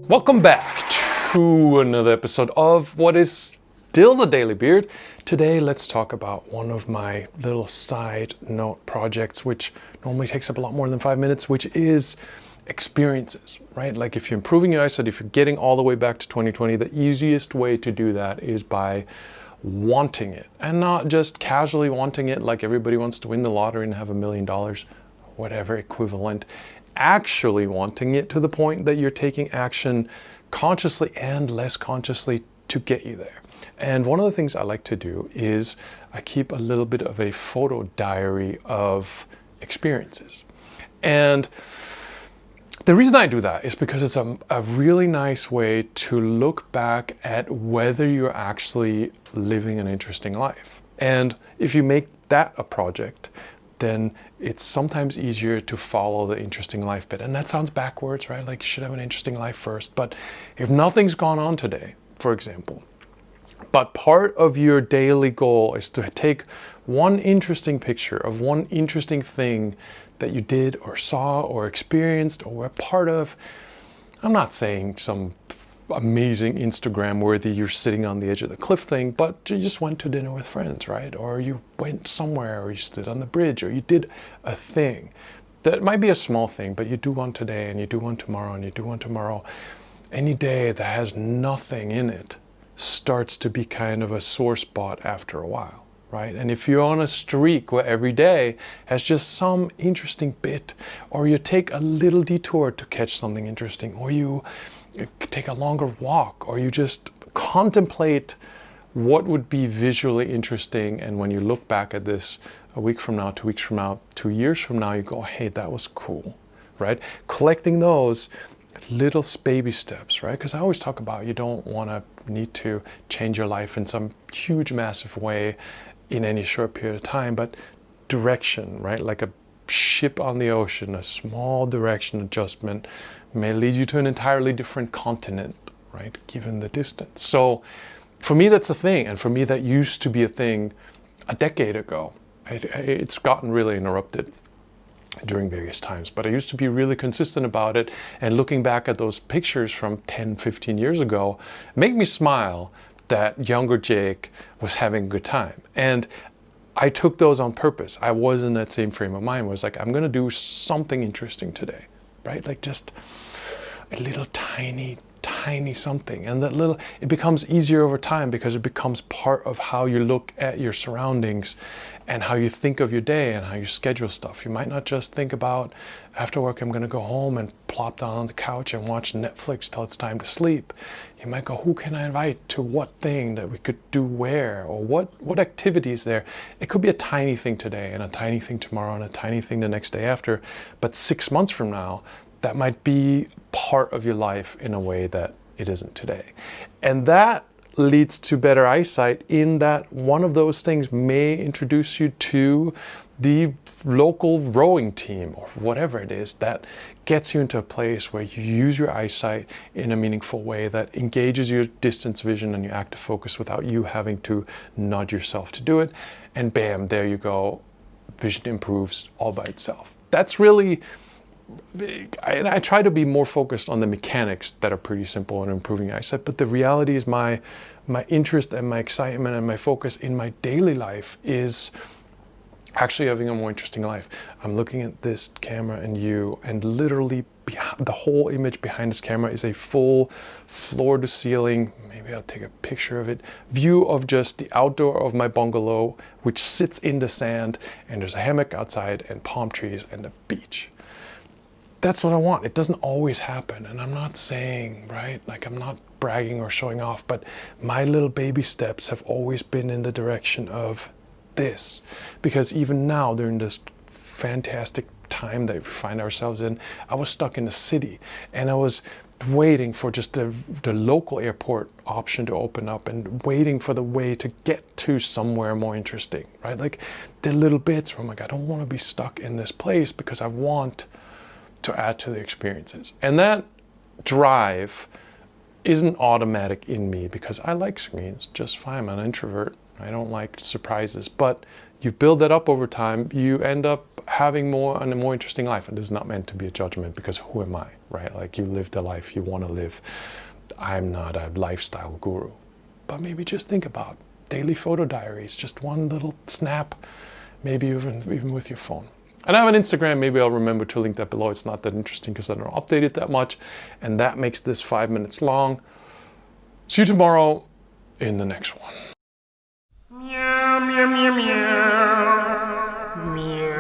Welcome back to another episode of what is still the Daily Beard. Today, let's talk about one of my little side note projects, which normally takes up a lot more than 5 minutes, which is experiences, right? Like if you're improving your eyesight, if you're getting all the way back to 2020, the easiest way to do that is by wanting it, and not just casually wanting it like everybody wants to win the lottery and have $1 million, whatever equivalent. Actually wanting it to the point that you're taking action consciously and less consciously to get you there. And one of the things I like to do is I keep a little bit of a photo diary of experiences. And the reason I do that is because it's a really nice way to look back at whether you're actually living an interesting life. And if you make that a project, then it's sometimes easier to follow the interesting life bit. And that sounds backwards, right? Like you should have an interesting life first. But if nothing's gone on today, for example, but part of your daily goal is to take one interesting picture of one interesting thing that you did or saw or experienced or were part of. I'm not saying some amazing Instagram worthy you're sitting on the edge of the cliff thing, but you just went to dinner with friends, right? Or you went somewhere, or you stood on the bridge, or you did a thing that might be a small thing, but you do one today and you do one tomorrow and you do one tomorrow. Any day that has nothing in it starts to be kind of a sore spot after a while, right? And if you're on a streak where every day has just some interesting bit, or you take a little detour to catch something interesting, or you take a longer walk, or you just contemplate what would be visually interesting, and when you look back at this a week from now, 2 weeks from now, 2 years from now, you go, hey, that was cool, right? Collecting those little baby steps, right? Because I always talk about you don't want to need to change your life in some huge, massive way in any short period of time, but direction, right? Like a ship on the ocean, a small direction adjustment may lead you to an entirely different continent, right? Given the distance. So for me, that's a thing. And for me, that used to be a thing a decade ago. It's gotten really interrupted during various times, but I used to be really consistent about it. And looking back at those pictures from 10, 15 years ago, make me smile that younger Jake was having a good time. And I took those on purpose. I was in that same frame of mind. I was like, I'm going to do something interesting today, right? Like just a little tiny something. And that little, it becomes easier over time because it becomes part of how you look at your surroundings and how you think of your day and how you schedule stuff. You might not just think about, after work, I'm going to go home and plop down on the couch and watch Netflix till it's time to sleep. You might go, who can I invite to what thing that we could do where, or what activity is there? It could be a tiny thing today and a tiny thing tomorrow and a tiny thing the next day after. But 6 months from now, that might be part of your life in a way that it isn't today. And that leads to better eyesight in that one of those things may introduce you to the local rowing team or whatever it is that gets you into a place where you use your eyesight in a meaningful way that engages your distance vision and your active focus without you having to nudge yourself to do it. And bam, there you go. Vision improves all by itself. That's really, I try to be more focused on the mechanics that are pretty simple in improving eyesight, but the reality is my interest and my excitement and my focus in my daily life is actually having a more interesting life. I'm looking at this camera and you, and literally the whole image behind this camera is a full floor to ceiling, maybe I'll take a picture of it, view of just the outdoor of my bungalow, which sits in the sand, and there's a hammock outside and palm trees and a beach. That's what I want. It doesn't always happen. And I'm not saying, right, like I'm not bragging or showing off, but my little baby steps have always been in the direction of this. Because even now, during this fantastic time that we find ourselves in, I was stuck in the city and I was waiting for just the local airport option to open up and waiting for the way to get to somewhere more interesting, right? Like the little bits where I'm like, I don't want to be stuck in this place because I want to add to the experiences. And that drive isn't automatic in me because I like screens just fine. I'm an introvert I don't like surprises, but you build that up over time, you end up having a more interesting life. And this is not meant to be a judgment, because who am I, right? Like, you live the life you want to live. I'm not a lifestyle guru, but maybe just think about daily photo diaries, just one little snap, maybe even with your phone. And I have an Instagram, maybe I'll remember to link that below. It's not that interesting because I don't update it that much, and that makes this 5 minutes long. See you tomorrow in the next one. Meow, meow, meow, meow. Meow.